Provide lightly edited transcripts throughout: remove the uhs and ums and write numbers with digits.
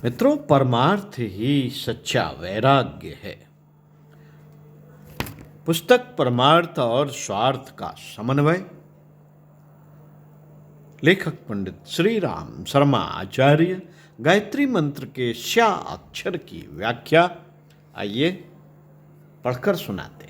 मित्रों, परमार्थ ही सच्चा वैराग्य है। पुस्तक परमार्थ और स्वार्थ का समन्वय, लेखक पंडित श्री राम शर्मा आचार्य, गायत्री मंत्र के श्या अक्षर की व्याख्या। आइए पढ़कर सुनाते हैं।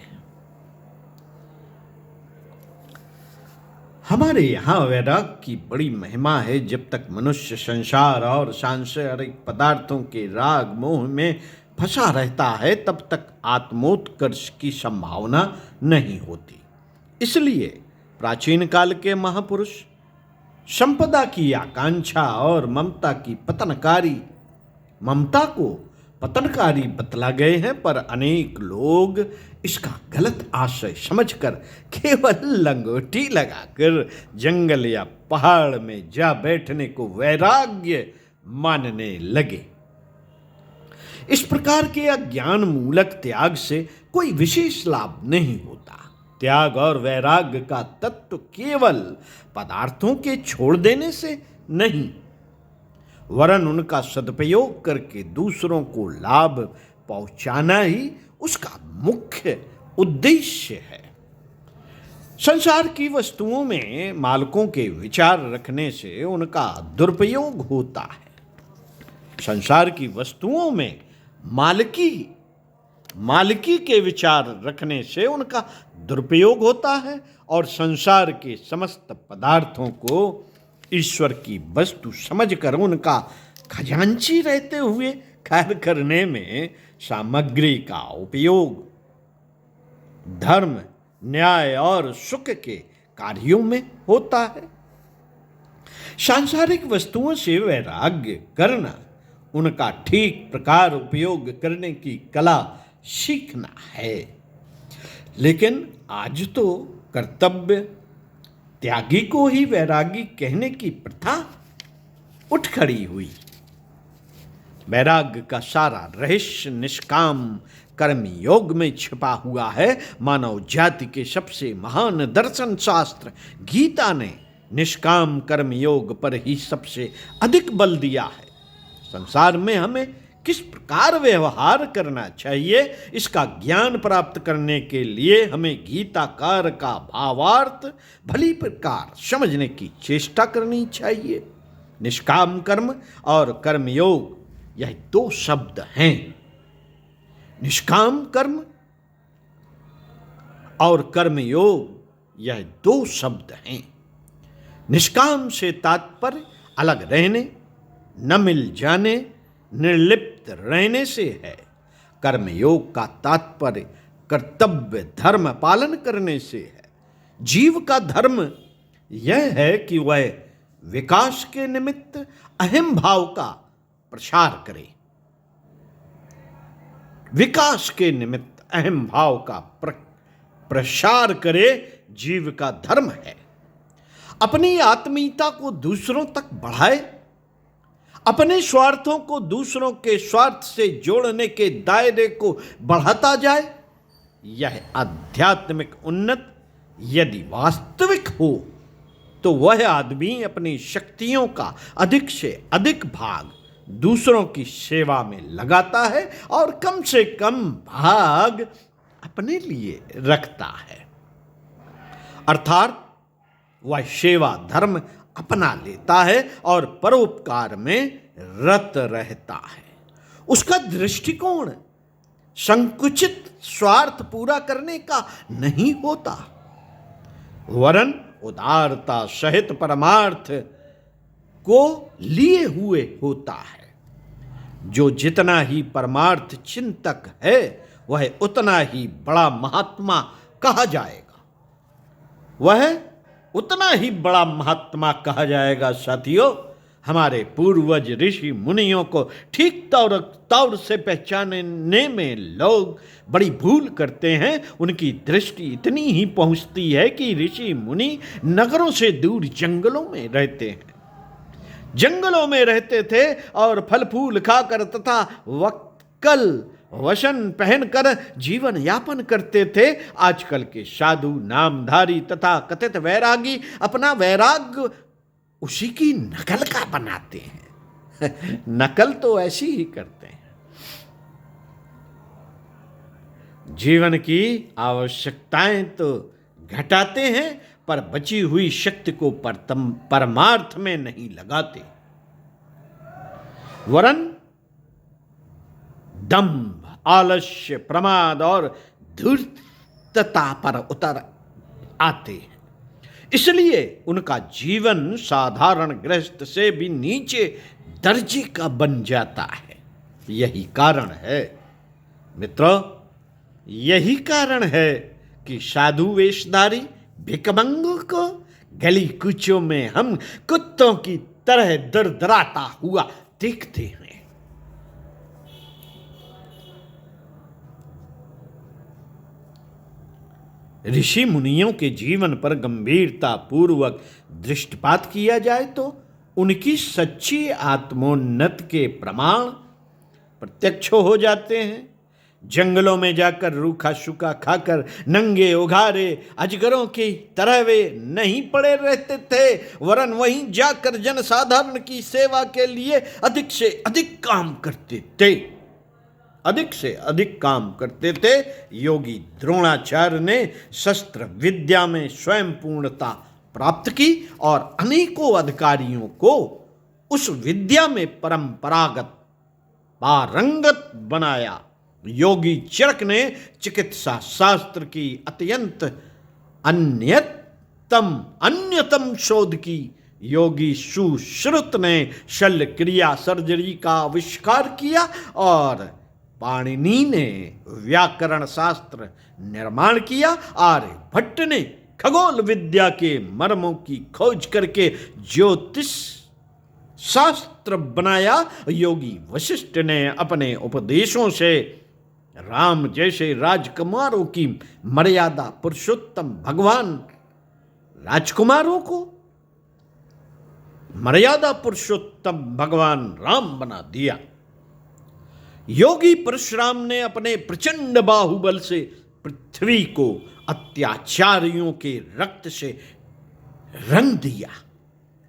हमारे यहाँ वैराग्य की बड़ी महिमा है। जब तक मनुष्य संसार और सांसारिक पदार्थों के राग मोह में फंसा रहता है, तब तक आत्मोत्कर्ष की संभावना नहीं होती। इसलिए प्राचीन काल के महापुरुष संपदा की आकांक्षा और ममता को पतनकारी बतला गए हैं, पर अनेक लोग इसका गलत आशय समझकर केवल लंगोटी लगाकर जंगल या पहाड़ में जा बैठने को वैराग्य मानने लगे। इस प्रकार के अज्ञान मूलक त्याग से कोई विशेष लाभ नहीं होता। त्याग और वैराग्य का तत्व केवल पदार्थों के छोड़ देने से नहीं, वरन उनका सदुपयोग करके दूसरों को लाभ पहुंचाना ही उसका मुख्य उद्देश्य है। संसार की वस्तुओं में मालकों के विचार रखने से उनका दुरुपयोग होता है। संसार की वस्तुओं में मालिकी के विचार रखने से उनका दुरुपयोग होता है, और संसार के समस्त पदार्थों को ईश्वर की वस्तु समझकर उनका खजांची रहते हुए कार्य करने में सामग्री का उपयोग धर्म, न्याय और सुख के कार्यों में होता है। सांसारिक वस्तुओं से वैराग्य करना, उनका ठीक प्रकार उपयोग करने की कला सीखना है। लेकिन आज तो कर्तव्य त्यागी को ही वैरागी कहने की प्रथा उठ खड़ी हुई। वैराग्य का सारा रहस्य निष्काम कर्म योग में छिपा हुआ है। मानव जाति के सबसे महान दर्शन शास्त्र गीता ने निष्काम कर्म योग पर ही सबसे अधिक बल दिया है। संसार में हमें किस प्रकार व्यवहार करना चाहिए, इसका ज्ञान प्राप्त करने के लिए हमें गीताकार का भावार्थ भली प्रकार समझने की चेष्टा करनी चाहिए। निष्काम कर्म और कर्मयोग, यह दो शब्द हैं। निष्काम कर्म और कर्मयोग, यह दो शब्द हैं। निष्काम से तात्पर्य अलग रहने, न मिल जाने, निर्लिप्त रहने से है। कर्मयोग का तात्पर्य कर्तव्य धर्म पालन करने से है। जीव का धर्म यह है कि वह विकास के निमित्त अहम भाव का प्रसार करे। विकास के निमित्त अहम भाव का प्रसार करे, जीव का धर्म है। अपनी आत्मीयता को दूसरों तक बढ़ाए, अपने स्वार्थों को दूसरों के स्वार्थ से जोड़ने के दायरे को बढ़ाता जाए। यह आध्यात्मिक उन्नति यदि वास्तविक हो, तो वह आदमी अपनी शक्तियों का अधिक से अधिक भाग दूसरों की सेवा में लगाता है और कम से कम भाग अपने लिए रखता है। अर्थात वह सेवा धर्म अपना लेता है और परोपकार में रत रहता है। उसका दृष्टिकोण संकुचित स्वार्थ पूरा करने का नहीं होता, वरन उदारता सहित परमार्थ को लिए हुए होता है। जो जितना ही परमार्थ चिंतक है, वह उतना ही बड़ा महात्मा कहा जाएगा। साथियों, हमारे पूर्वज ऋषि मुनियों को ठीक तौर से पहचानने में लोग बड़ी भूल करते हैं। उनकी दृष्टि इतनी ही पहुंचती है कि ऋषि मुनि नगरों से दूर जंगलों में रहते हैं। जंगलों में रहते थे और फल फूल खाकर तथा वक्कल वसन पहनकर जीवन यापन करते थे। आजकल के साधु, नामधारी तथा कथित वैरागी अपना वैराग्य उसी की नकल का बनाते हैं। नकल तो ऐसी ही करते हैं। जीवन की आवश्यकताएं तो घटाते हैं, पर बची हुई शक्ति को परमार्थ में नहीं लगाते, वरन दंभ, आलस्य, प्रमाद और धूर्तता पर उतर आते हैं। इसलिए उनका जीवन साधारण गृहस्थ से भी नीचे दर्जे का बन जाता है। यही कारण है मित्रों, यही कारण है कि साधु वेशधारी भिकमंगों को गली कूचों में हम कुत्तों की तरह दरदराता हुआ देखते हैं। ऋषि मुनियों के जीवन पर गंभीरता पूर्वक दृष्टिपात किया जाए तो उनकी सच्ची आत्मोन्नति के प्रमाण प्रत्यक्ष हो जाते हैं। जंगलों में जाकर रूखा सूखा खाकर नंगे उघारे अजगरों की तरह वे नहीं पड़े रहते थे, वरन वहीं जाकर जनसाधारण की सेवा के लिए अधिक से अधिक काम करते थे। अधिक से अधिक काम करते थे। योगी द्रोणाचार्य ने शस्त्र विद्या में स्वयं पूर्णता प्राप्त की और अनेकों अधिकारियों को उस विद्या में परंपरागत पारंगत बनाया। योगी चरक ने चिकित्सा शास्त्र की अत्यंत अन्यतम शोध की। योगी सुश्रुत ने शल्य क्रिया सर्जरी का आविष्कार किया और पाणिनि ने व्याकरण शास्त्र निर्माण किया। आर्यभट्ट ने खगोल विद्या के मर्मों की खोज करके ज्योतिष शास्त्र बनाया। योगी वशिष्ठ ने अपने उपदेशों से राम जैसे राजकुमारों की मर्यादा पुरुषोत्तम भगवान राजकुमारों को मर्यादा पुरुषोत्तम भगवान राम बना दिया। योगी परशुराम ने अपने प्रचंड बाहुबल से पृथ्वी को अत्याचारियों के रक्त से रंग दिया।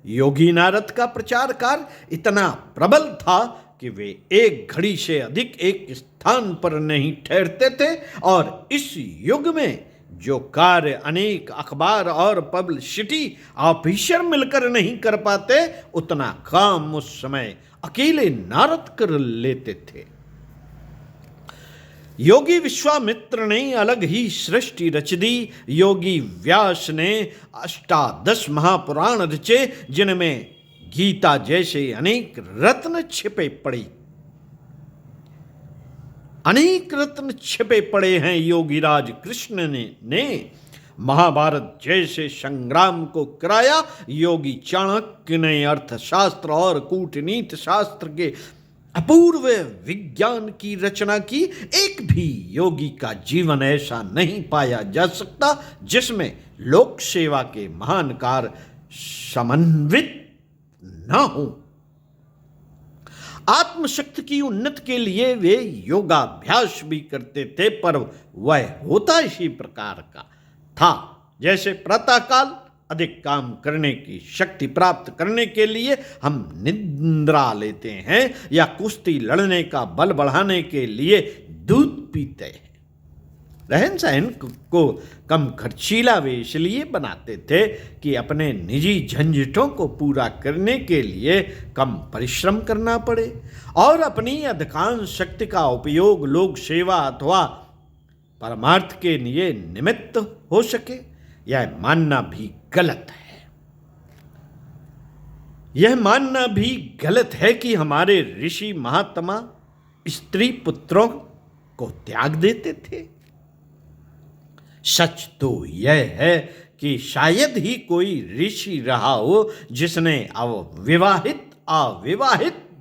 योगी नारद का प्रचार कार्य इतना प्रबल था कि वे एक घड़ी से अधिक एक स्थान पर नहीं ठहरते थे, और इस युग में जो कार्य अनेक अखबार और पब्लिसिटी ऑफिसर मिलकर नहीं कर पाते, उतना काम उस समय अकेले नारद कर लेते थे। योगी विश्वामित्र ने अलग ही सृष्टि रच दी। योगी व्यास ने अष्टादश महापुराण रचे, जिनमें गीता जैसे अनेक रत्न छिपे पड़े अनेक रत्न छिपे पड़े हैं। योगीराज कृष्ण ने महाभारत जैसे संग्राम को कराया। योगी चाणक्य ने अर्थशास्त्र और कूटनीति शास्त्र के अपूर्व विज्ञान की रचना की। एक भी योगी का जीवन ऐसा नहीं पाया जा सकता जिसमें लोक सेवा के महान कार्य समन्वित न हो। आत्मशक्ति की उन्नति के लिए वे योगाभ्यास भी करते थे, पर वह होता इसी प्रकार का था जैसे प्रातःकाल अधिक काम करने की शक्ति प्राप्त करने के लिए हम निद्रा लेते हैं, या कुश्ती लड़ने का बल बढ़ाने के लिए दूध पीते हैं। रहन सहन को कम खर्चीला वे इसलिए बनाते थे कि अपने निजी झंझटों को पूरा करने के लिए कम परिश्रम करना पड़े और अपनी अधिकांश शक्ति का उपयोग लोक सेवा अथवा परमार्थ के लिए निमित्त हो सके। यह मानना भी गलत है। यह मानना भी गलत है कि हमारे ऋषि महात्मा स्त्री पुत्रों को त्याग देते थे। सच तो यह है कि शायद ही कोई ऋषि रहा हो जिसने अविवाहित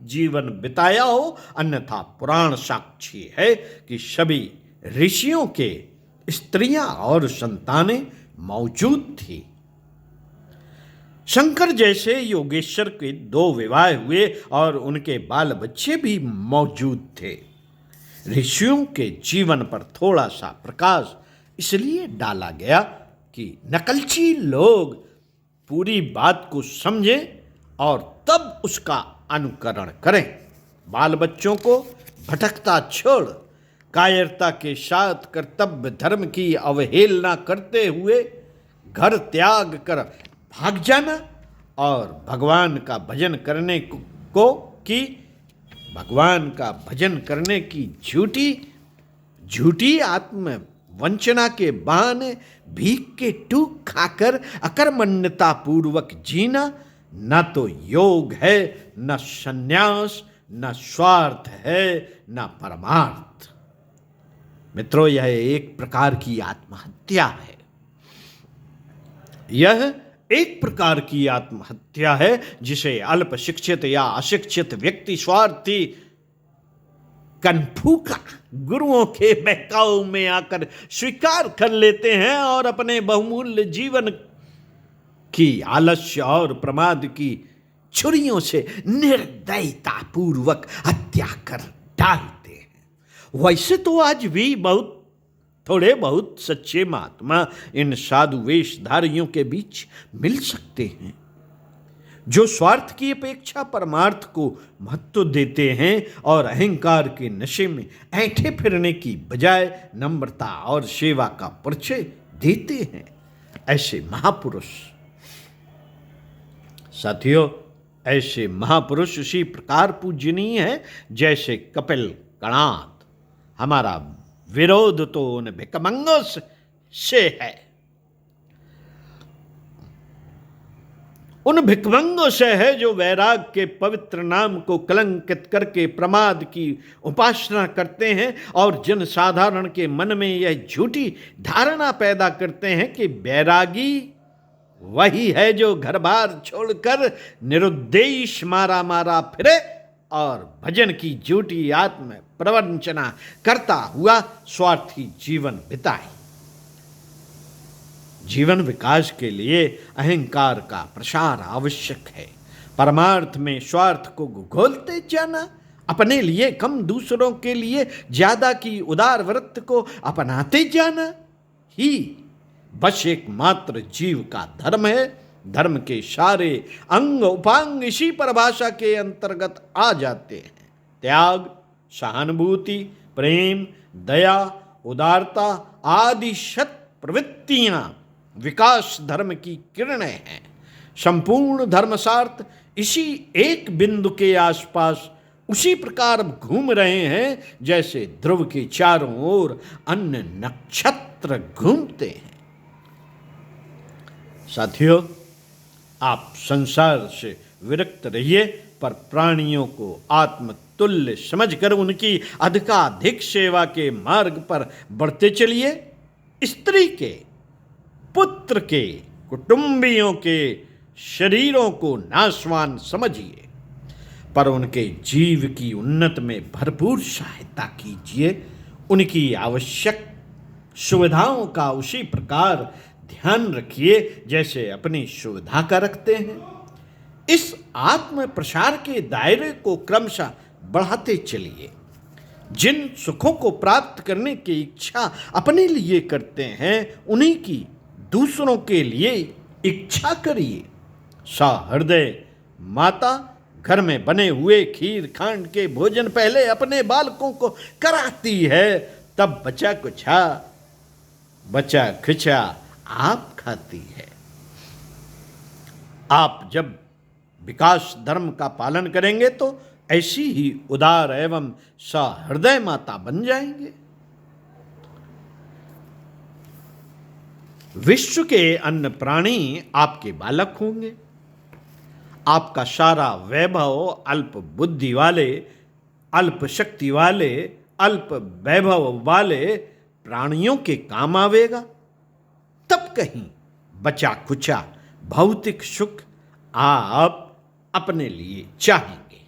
जीवन बिताया हो, अन्यथा पुराण साक्षी है कि सभी ऋषियों के स्त्रियां और संतानें मौजूद थी। शंकर जैसे योगेश्वर के 2 विवाह हुए और उनके बाल बच्चे भी मौजूद थे। ऋषियों के जीवन पर थोड़ा सा प्रकाश इसलिए डाला गया कि नकलची लोग पूरी बात को समझें और तब उसका अनुकरण करें। बाल बच्चों को भटकता छोड़ कायरता के साथ कर्तव्य धर्म की अवहेलना करते हुए घर त्याग कर भाग जाना और भगवान का भजन करने की झूठी आत्म वंचना के बहाने भीख के टूक खाकर अकर्मण्यता पूर्वक जीना न तो योग है, न संन्यास, न स्वार्थ है, न परमार्थ। मित्रों, यह एक प्रकार की आत्महत्या है। यह एक प्रकार की आत्महत्या है जिसे अल्प शिक्षित या अशिक्षित व्यक्ति स्वार्थी कनफूका गुरुओं के बहकाव में आकर स्वीकार कर लेते हैं और अपने बहुमूल्य जीवन की आलस्य और प्रमाद की छुरियों से निर्दयता पूर्वक हत्या कर डालते हैं। वैसे तो आज भी थोड़े बहुत सच्चे महात्मा इन साधु वेशधारियों के बीच मिल सकते हैं जो स्वार्थ की अपेक्षा परमार्थ को महत्व देते हैं और अहंकार के नशे में ऐंठे फिरने की बजाय नम्रता और सेवा का परिचय देते हैं। ऐसे महापुरुष साथियों, ऐसे महापुरुष उसी प्रकार पूजनीय हैं जैसे कपिल कणाद। हमारा विरोध तो उन भिकमंगों से है, उन भिकमंगों से है जो वैराग के पवित्र नाम को कलंकित करके प्रमाद की उपासना करते हैं और जन साधारण के मन में यह झूठी धारणा पैदा करते हैं कि वैरागी वही है जो घर बार छोड़कर निरुद्देश मारा फिरे और भजन की झूठी आत्म प्रवंचना करता हुआ स्वार्थी जीवन बिताए। जीवन विकास के लिए अहंकार का प्रसार आवश्यक है। परमार्थ में स्वार्थ को घोलते जाना, अपने लिए कम दूसरों के लिए ज्यादा की उदार वृत्ति को अपनाते जाना ही बस एकमात्र जीव का धर्म है। धर्म के सारे अंग उपांग इसी परिभाषा के अंतर्गत आ जाते हैं। त्याग, सहानुभूति, प्रेम, दया, उदारता आदि शत प्रवृत्तियां विकास धर्म की किरणें हैं। संपूर्ण धर्मसार्थ इसी एक बिंदु के आसपास उसी प्रकार घूम रहे हैं जैसे ध्रुव के चारों ओर अन्य नक्षत्र घूमते हैं। साथियों, आप संसार से विरक्त रहिए, पर प्राणियों को आत्मतुल्य समझकर उनकी अधिकाधिक सेवा के मार्ग पर बढ़ते चलिए। स्त्री के, पुत्र के, कुटुंबियों के शरीरों को नाशवान समझिए, पर उनके जीव की उन्नति में भरपूर सहायता कीजिए। उनकी आवश्यक सुविधाओं का उसी प्रकार ध्यान रखिए जैसे अपनी सुविधा का रखते हैं। इस आत्म प्रसार के दायरे को क्रमशः बढ़ाते चलिए। जिन सुखों को प्राप्त करने की इच्छा अपने लिए करते हैं, उन्हीं की दूसरों के लिए इच्छा करिए। सहृदय माता घर में बने हुए खीर खांड के भोजन पहले अपने बालकों को कराती है, तब बचा खुचा आप खाती है। आप जब विकास धर्म का पालन करेंगे तो ऐसी ही उदार एवं सहृदय माता बन जाएंगे। विश्व के अन्य प्राणी आपके बालक होंगे। आपका सारा वैभव अल्प बुद्धि वाले, अल्प शक्ति वाले, अल्प वैभव वाले प्राणियों के काम आवेगा। तब कहीं बचा खुचा भौतिक सुख आप अपने लिए चाहेंगे।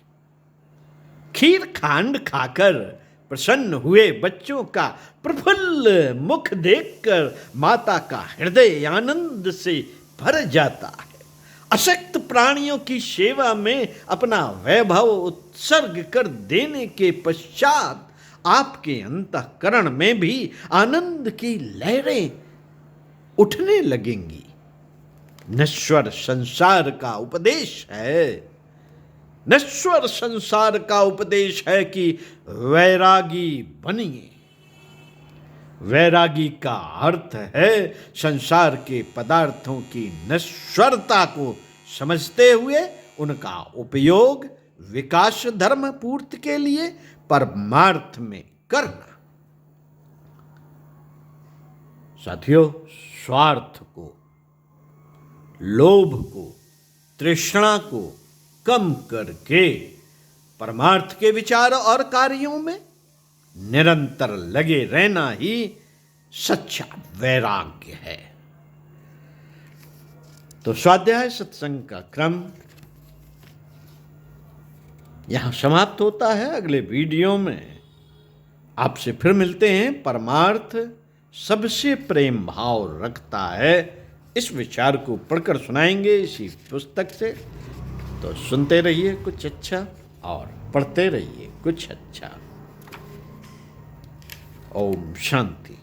खीर खांड खाकर प्रसन्न हुए बच्चों का प्रफुल्ल मुख देखकर माता का हृदय आनंद से भर जाता है। अशक्त प्राणियों की सेवा में अपना वैभव उत्सर्ग कर देने के पश्चात आपके अंतःकरण में भी आनंद की लहरें उठने लगेंगी। नश्वर संसार का उपदेश है नश्वर संसार का उपदेश है कि वैरागी बनिए। वैरागी का अर्थ है संसार के पदार्थों की नश्वरता को समझते हुए उनका उपयोग विकास धर्म पूर्ति के लिए परमार्थ में करना। साथियों, स्वार्थ को, लोभ को, तृष्णा को कम करके परमार्थ के विचार और कार्यों में निरंतर लगे रहना ही सच्चा वैराग्य है। तो स्वाध्याय सत्संग का क्रम यहां समाप्त होता है। अगले वीडियो में आपसे फिर मिलते हैं। परमार्थ सबसे प्रेम भाव रखता है, इस विचार को पढ़कर सुनाएंगे इसी पुस्तक से। तो सुनते रहिए कुछ अच्छा और पढ़ते रहिए कुछ अच्छा। ओम शांति।